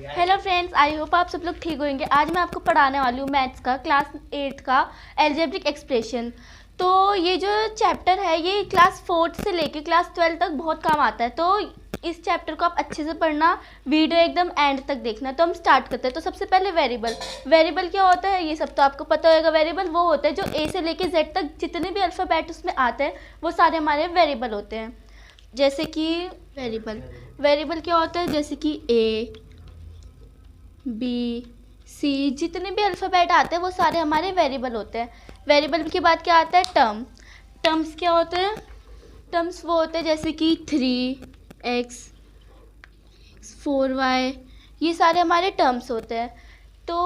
Hello friends, I hope आप सब लोग ठीक होंगे। आज मैं आपको पढ़ाने वाली हूँ मैथ्स का क्लास 8 का एल्जेब्रिक एक्सप्रेशन। तो ये जो चैप्टर है ये क्लास 4 से लेके क्लास 12 तक बहुत काम आता है। तो इस चैप्टर को आप अच्छे से पढ़ना, वीडियो एकदम एंड तक देखना। तो हम स्टार्ट करते हैं। तो सबसे पहले वेरिएबल क्या होता है ये सब तो आपको पता होगा। वेरिएबल वो होते हैं जो ए से लेके जेड तक जितने भी अल्फ़ाबेट उसमें आते हैं वो सारे हमारे वेरिएबल होते हैं। जैसे कि वेरिएबल क्या होता है, जैसे कि ए बी सी जितने भी अल्फ़ाबेट आते हैं वो सारे हमारे वेरिएबल होते हैं। वेरिएबल के बाद क्या आता है, टर्म्स क्या होते हैं, टर्म्स वो होते हैं जैसे कि 3x 4y, ये सारे हमारे टर्म्स होते हैं। तो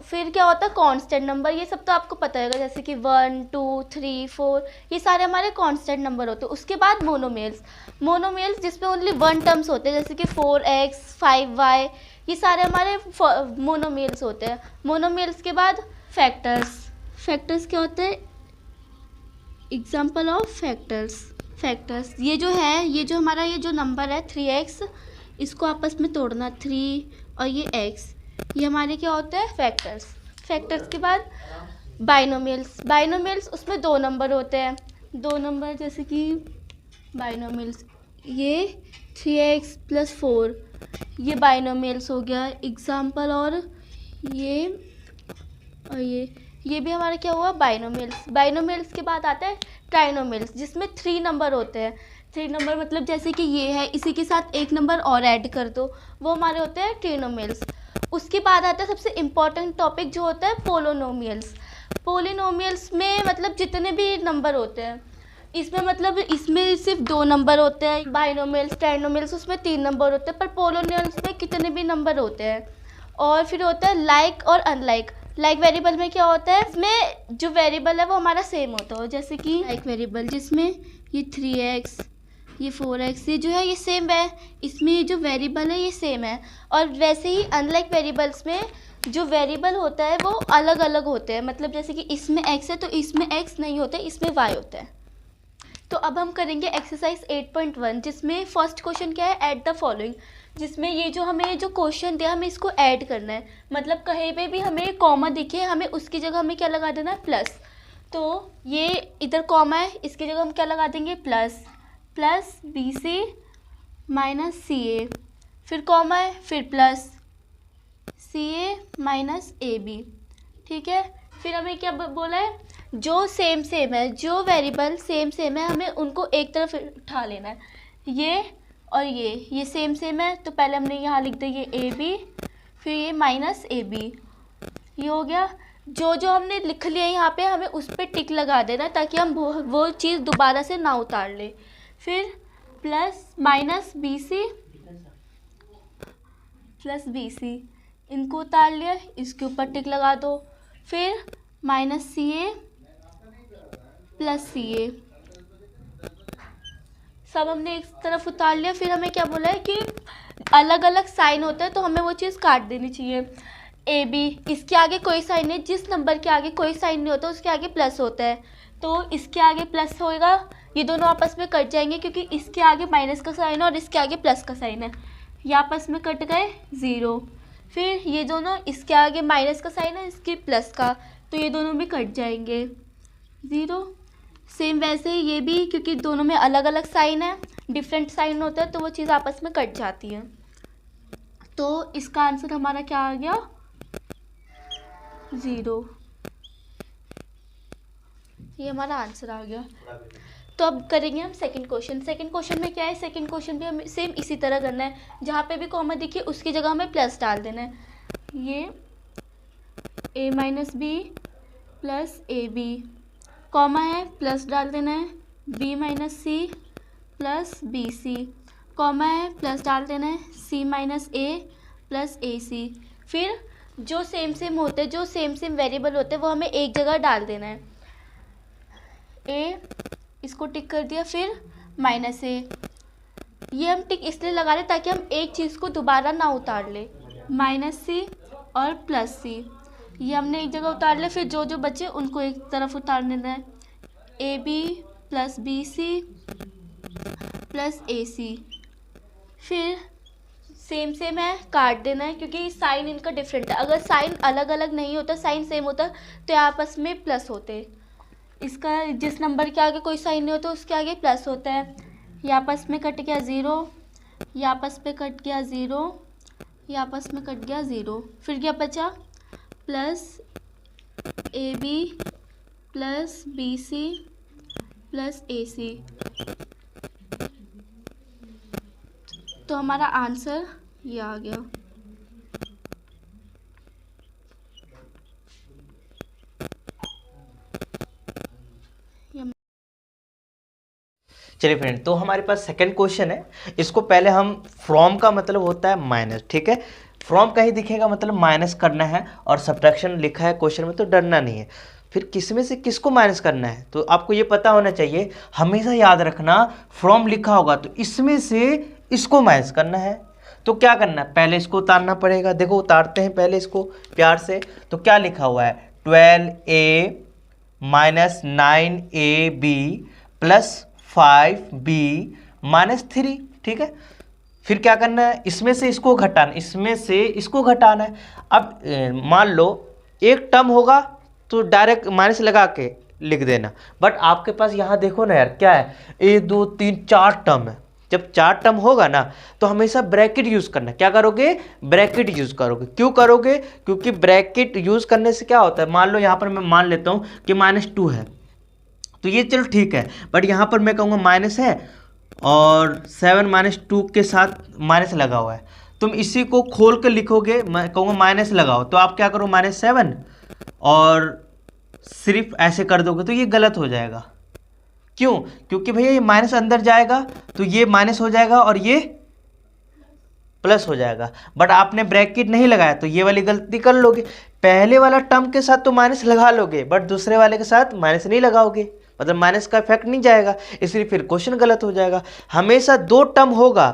फिर क्या होता है, कांस्टेंट नंबर, ये सब तो आपको पता होगा जैसे कि 1 2 3 4, ये सारे हमारे कांस्टेंट नंबर होते हैं। उसके बाद मोनोमियल्स जिसमें ओनली वन टर्म्स होते हैं जैसे कि 4x 5y, ये सारे हमारे मोनोमियल्स होते हैं। मोनोमियल्स के बाद फैक्टर्स क्या होते हैं, एग्जाम्पल ऑफ फैक्टर्स ये जो है, ये जो हमारा ये जो नंबर है 3x, इसको आपस में तोड़ना 3 और ये x, ये हमारे क्या होते हैं, फैक्टर्स के बाद बाइनोमियल्स उसमें दो नंबर होते हैं, दो नंबर जैसे कि बाइनोमियल्स ये 3x + 4, ये बाइनोमियल्स हो गया एग्जाम्पल। और ये भी हमारा क्या हुआ, बाइनोमियल्स के बाद आता है ट्राइनोमियल्स जिसमें 3 नंबर होते हैं। 3 नंबर मतलब जैसे कि ये है, इसी के साथ एक नंबर और ऐड कर दो, वो हमारे होते हैं ट्रिनोमियल्स। उसके बाद आता है सबसे इम्पॉर्टेंट टॉपिक जो होता है पोलिनोमियल्स में मतलब जितने भी नंबर होते हैं, इसमें मतलब इसमें सिर्फ 2 नंबर होते हैं। बाइनोमियल्स ट्राइनोमियल्स उसमें 3 नंबर होते हैं, पर पोलिनोमियल्स में कितने भी नंबर होते हैं। और फिर होता है लाइक और अनलाइक। लाइक वेरिएबल में क्या होता है, इसमें जो वेरिएबल है वो हमारा सेम होता है, जैसे कि लाइक वेरिएबल जिसमें ये 3x ये 4x ये जो है ये सेम है, इसमें ये जो वेरिएबल है ये सेम है। और वैसे ही अनलाइक वेरिएबल्स में जो वेरिएबल होता है वो अलग अलग होते हैं, मतलब जैसे कि इसमें x है तो इसमें x नहीं होता है, इसमें y होता है। तो अब हम करेंगे एक्सरसाइज 8.1 जिसमें फर्स्ट क्वेश्चन क्या है, ऐड द फॉलोइंग, जिसमें ये जो हमें जो क्वेश्चन दिया हमें इसको ऐड करना है। मतलब कहीं पे भी हमें कॉमा दिखे हमें उसकी जगह हमें क्या लगा देना है, प्लस। तो ये इधर कॉमा है, इसकी जगह हम क्या लगा देंगे, प्लस BC - CA, फिर कॉमा है, फिर प्लस CA - AB। ठीक है, फिर हमें क्या बोला है, जो सेम है, जो वेरिएबल सेम है हमें उनको एक तरफ उठा लेना है। ये और ये सेम है तो पहले हमने यहाँ लिख दिया ये AB, फिर ये -AB, ये हो गया। जो हमने लिख लिया यहाँ पे हमें उस पर टिक लगा देना ताकि हम वो चीज़ दोबारा से ना उतार ले। फिर BC इनको उतार लिया, इसके ऊपर टिक लगा दो। फिर -CA + CA, सब हमने एक तरफ उतार लिया। फिर हमें क्या बोला है कि अलग अलग साइन होता है तो हमें वो चीज़ काट देनी चाहिए। AB इसके आगे कोई साइन नहीं, जिस नंबर के आगे कोई साइन नहीं होता उसके आगे प्लस होता है, तो इसके आगे प्लस होएगा, ये दोनों आपस में कट जाएंगे क्योंकि इसके आगे माइनस का साइन है और इसके आगे प्लस का साइन है, ये आपस में कट गए 0। फिर ये दोनों, इसके आगे माइनस का साइन है इसके प्लस का, तो ये दोनों भी कट जाएंगे 0। सेम वैसे ही ये भी, क्योंकि दोनों में अलग अलग साइन है, डिफरेंट साइन होता है तो वो चीज़ आपस में कट जाती है। तो इसका आंसर हमारा क्या आ गया, 0। ये हमारा आंसर आ गया। तो अब करेंगे हम सेकंड क्वेश्चन में क्या है, सेकंड क्वेश्चन भी हमें सेम इसी तरह करना है, जहाँ पे भी कॉमा दिखे उसकी जगह हमें प्लस डाल देना है। ये A - B + AB, कॉमा है प्लस डाल देना है, B - C + BC, कॉमा है प्लस डाल देना है, C - A + AC। फिर जो सेम होते हैं, जो सेम वेरिएबल होते हैं वो हमें एक जगह डाल देना है। A इसको टिक कर दिया, फिर -A, ये हम टिक इसलिए लगा रहे ताकि हम एक चीज़ को दोबारा ना उतार ले, -C और +C, ये हमने एक जगह उतार लिया। फिर जो बचे उनको एक तरफ उतार देना है, AB + BC + AC, फिर सेम सेम है, काट देना है, क्योंकि साइन इनका डिफरेंट है। अगर साइन अलग अलग नहीं होता, साइन सेम होता, तो आपस में प्लस होते। इसका जिस नंबर के आगे कोई साइन नहीं होता उसके आगे प्लस होता है। ये आपस में कट गया 0, ये आपस में कट गया 0, ये आपस में कट गया 0। फिर क्या बचा? Plus AB plus BC plus AC। तो हमारा आंसर ये आ गया। चलिए फ्रेंड, तो हमारे पास सेकंड क्वेश्चन है। इसको पहले हम फ्रॉम का मतलब होता है माइनस, ठीक है। फ्रॉम कहीं दिखेगा मतलब माइनस करना है, और सब्ट्रैक्शन लिखा है क्वेश्चन में तो डरना नहीं है। फिर किसमें से किसको माइनस करना है तो आपको ये पता होना चाहिए। हमेशा याद रखना, फ्रॉम लिखा होगा तो इसमें से इसको माइनस करना है। तो क्या करना है, पहले इसको उतारना पड़ेगा। देखो उतारते हैं पहले इसको प्यार से। तो क्या लिखा हुआ है? 12A minus 9AB plus 5B minus 3, ठीक है। फिर क्या करना है, इसमें से इसको घटाना, इसमें से इसको घटाना है। अब मान लो एक टर्म होगा तो डायरेक्ट माइनस लगा के लिख देना, बट आपके पास यहाँ देखो ना यार, क्या है, 1 2 3 4 टर्म है। जब 4 टर्म होगा ना तो हमेशा ब्रैकेट यूज़ करना। क्या करोगे? ब्रैकेट यूज़ करोगे। क्यों करोगे? क्योंकि ब्रैकेट यूज़ करने से क्या होता है, मान लो यहाँ पर मैं मान लेता हूँ कि -2 है, तो ये चलो ठीक है, बट यहाँ पर मैं कहूँगा माइनस है और 7 -2 के साथ माइनस लगा हुआ है। तुम इसी को खोल कर लिखोगे, मैं कहूँगा माइनस लगाओ, तो आप क्या करो -7 और सिर्फ ऐसे कर दोगे तो ये गलत हो जाएगा। क्यों? क्योंकि भैया ये माइनस अंदर जाएगा तो ये माइनस हो जाएगा और ये प्लस हो जाएगा, बट आपने ब्रैकेट नहीं लगाया तो ये वाली गलती कर लोगे। पहले वाला टर्म के साथ तो माइनस लगा लोगे, बट दूसरे वाले के साथ माइनस नहीं लगाओगे, मतलब माइनस का इफेक्ट नहीं जाएगा, इसलिए फिर क्वेश्चन गलत हो जाएगा। हमेशा 2 टर्म होगा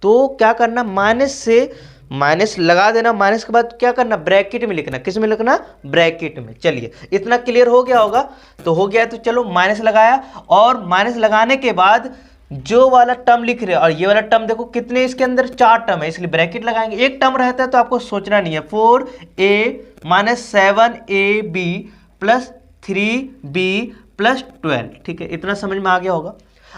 तो क्या करना, माइनस से माइनस लगा देना, माइनस के बाद क्या करना, ब्रैकेट में लिखना। किस में लिखना? ब्रैकेट में। चलिए इतना क्लियर हो गया होगा, तो हो गया। तो चलो माइनस लगाया, और माइनस लगाने के बाद जो वाला टर्म लिख रहे हैं, और ये वाला टर्म देखो कितने इसके अंदर 4 टर्म है, इसलिए ब्रैकेट लगाएंगे। एक टर्म रहता है तो आपको सोचना नहीं है। 4A minus 7AB plus 3B plus 12, ठीक है, इतना समझ में आ गया होगा।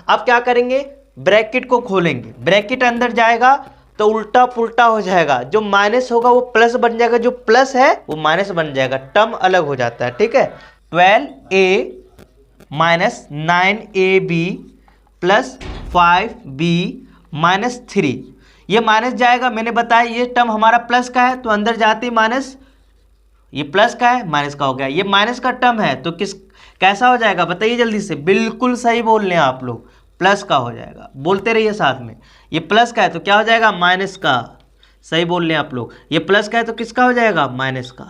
अब क्या करेंगे, ब्रैकेट को खोलेंगे, ब्रैकेट अंदर जाएगा तो उल्टा पुल्टा हो जाएगा, जो माइनस होगा वो प्लस बन जाएगा, जो प्लस है वो माइनस बन जाएगा, टर्म अलग हो जाता है, ठीक है। 12A minus 9AB plus 5B minus 3, ये माइनस जाएगा, मैंने बताया ये टर्म हमारा प्लस का है तो अंदर जाते ही माइनस, ये प्लस का है माइनस का हो गया, ये माइनस का टर्म है तो कैसा हो जाएगा बताइए जल्दी से। बिल्कुल सही बोल रहे हैं आप लोग, प्लस का हो जाएगा, बोलते रहिए साथ में। ये प्लस का है तो क्या हो जाएगा, माइनस का। सही बोल रहे हैं आप लोग, ये प्लस का है तो किसका हो जाएगा, माइनस का।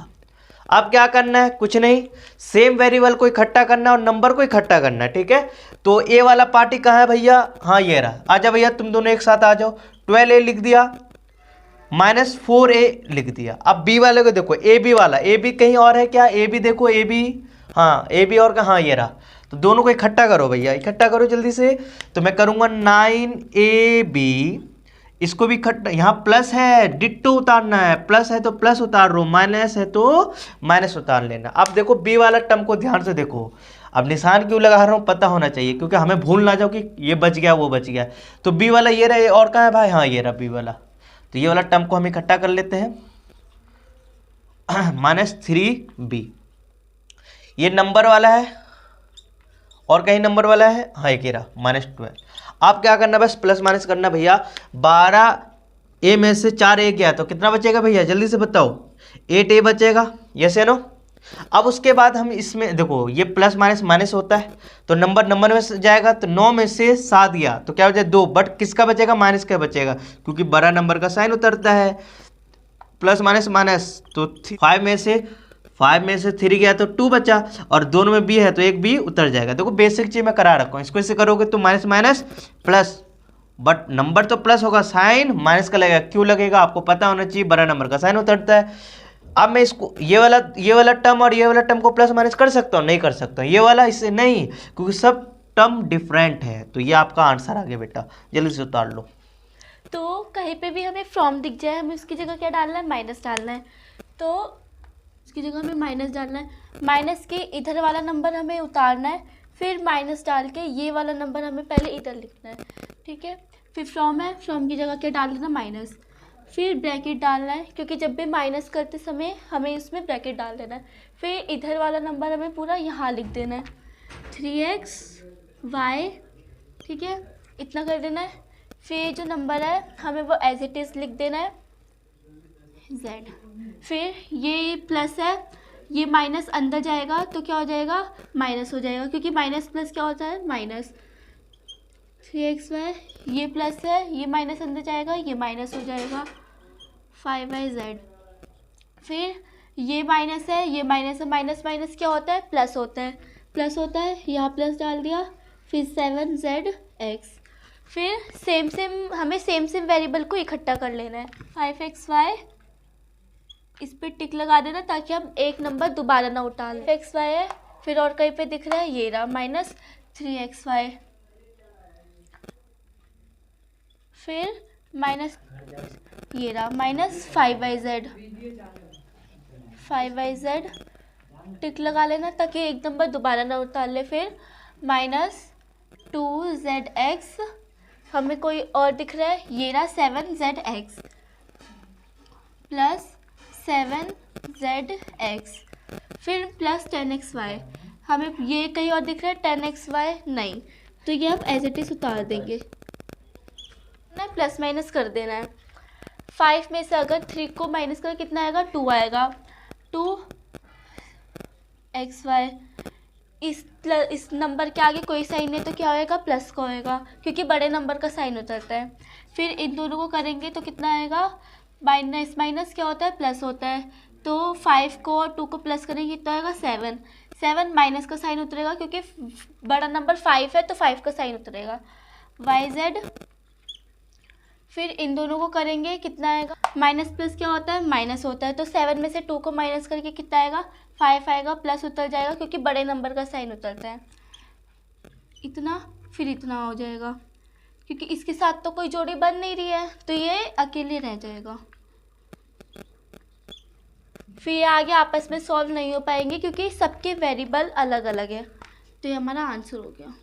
अब क्या करना है, कुछ नहीं, सेम वेरिएबल को इकट्ठा करना है और नंबर को इकट्ठा करना है, ठीक है। तो ए वाला पार्टी कहाँ है भैया, हाँ ये रहा, आजा भैया तुम दोनों एक साथ आ जाओ। 12A लिख दिया, माइनस 4A लिख दिया। अब बी वाले को देखो, ए बी वाला, ए बी कहीं और है क्या, ए बी देखो, ए बी, हाँ ए बी और का, हाँ ये रहा। तो दोनों को इकट्ठा करो भैया, इकट्ठा करो जल्दी से। तो मैं करूँगा 9AB, इसको भी इकट्ठा, यहाँ प्लस है डिट्टो उतारना है, प्लस है तो प्लस उतार लो, माइनस है तो माइनस उतार लेना। अब देखो बी वाला टर्म को ध्यान से देखो, अब निशान क्यों लगा रहा हूँ पता होना चाहिए, क्योंकि हमें भूल ना जाओ कि ये बच गया वो बच गया। तो बी वाला ये रहा, और कहाँ है भाई, हाँ ये रहा बी वाला। तो ये वाला टर्म को हम इकट्ठा कर लेते हैं, -3B, ये नंबर वाला है और कहीं नंबर वाला है, हाँ एक ही रहा, -12। आप क्या करना, बस प्लस माइनस करना भैया। 12A में से 4A गया तो कितना बचेगा भैया, जल्दी से बताओ, 8A बचेगा, यस या नो। अब उसके बाद हम इसमें देखो, ये प्लस माइनस माइनस होता है तो नंबर में से जाएगा, तो 9 में से 7 गया तो क्या हो जाए 2, बट किसका बचेगा, माइनस का बचेगा, क्योंकि बड़ा नंबर का साइन उतरता है। प्लस माइनस माइनस, तो 5 में से 3 गया तो 2 बचा, और दोनों में B है तो एक B उतर जाएगा। देखो बेसिक चीज मैं करा रखा हूँ, इसको इससे करोगे तो minus minus plus, but number तो प्लस होगा, साइन माइनस का लगेगा। क्यों लगेगा, आपको पता होना चाहिए, बड़ा नंबर का साइन उतरता है। अब मैं इसको ये वाला टर्म और ये वाला टर्म को प्लस माइनस कर सकता हूँ, नहीं कर सकता हूँ, ये वाला इससे नहीं, क्योंकि सब टर्म डिफरेंट है। तो ये आपका आंसर आ गया बेटा, जल्दी से उतार लो। तो कहीं पे भी हमें फ्रॉम दिख जाए, हमें उसकी जगह क्या डालना है, माइनस डालना है। तो उसकी जगह हमें माइनस डालना है, माइनस के इधर वाला नंबर हमें उतारना है, फिर माइनस डाल के ये वाला नंबर हमें पहले इधर लिखना है, ठीक है। फिर फ्रॉम है, फ्रॉम की जगह क्या डाल देना, माइनस, फिर ब्रैकेट डालना है, क्योंकि जब भी माइनस करते समय हमें इसमें ब्रैकेट डाल देना है। फिर इधर वाला नंबर हमें पूरा यहाँ लिख देना है, 3xy, ठीक है, इतना कर देना है। फिर जो नंबर है हमें वो एज इट इज़ लिख देना है, z। फिर ये प्लस है, ये माइनस अंदर जाएगा तो क्या हो जाएगा, माइनस हो जाएगा, क्योंकि माइनस प्लस क्या होता है, माइनस। 3xy, ये प्लस है, ये माइनस अंदर जाएगा, ये माइनस हो जाएगा, 5yz। फिर ये माइनस है, ये माइनस है, माइनस माइनस क्या होता है, प्लस होता है, प्लस होता है, यहाँ प्लस डाल दिया। फिर 7zx। फिर सेम हमें सेम वेरिएबल को इकट्ठा कर लेना है, 5xy, इस पर टिक लगा देना ताकि हम एक नंबर दोबारा ना उठा लें। xy है, फिर और कहीं पे दिख रहा है, ये रहा माइनस 3xy, फिर माइनस, ये रहा माइनस 5yz, 5yz, टिक लगा लेना ताकि एक नंबर दोबारा ना उतार ले। फिर माइनस 2zx, हमें कोई और दिख रहा है, ये रहा 7zx, प्लस 7zx, फिर प्लस 10xy, हमें ये कहीं और दिख रहा है 10xy नहीं, तो ये आप एज इट इज उतार देंगे ना, प्लस माइनस कर देना है। 5 में से अगर 3 को माइनस कर कितना आएगा, 2 आएगा, 2xy, इस नंबर के आगे कोई साइन नहीं तो क्या होएगा, प्लस का होएगा, क्योंकि बड़े नंबर का साइन उतरता है। फिर इन दोनों को करेंगे तो कितना आएगा, माइनस माइनस क्या होता है, प्लस होता है, तो 5 को और 2 को प्लस करेंगे कितना आएगा, 7, 7 माइनस का साइन उतरेगा, क्योंकि बड़ा नंबर 5 है तो 5 का साइन उतरेगा, yz। फिर इन दोनों को करेंगे कितना आएगा, माइनस प्लस क्या होता है, माइनस होता है, तो 7 में से 2 को माइनस करके कितना आएगा, 5 आएगा, प्लस उतर जाएगा क्योंकि बड़े नंबर का साइन उतरता है, इतना, फिर इतना हो जाएगा, क्योंकि इसके साथ तो कोई जोड़ी बन नहीं रही है तो ये अकेले रह जाएगा। फिर ये आगे आपस में सॉल्व नहीं हो पाएंगे क्योंकि सबके वेरिएबल अलग अलग है, तो ये हमारा आंसर हो गया।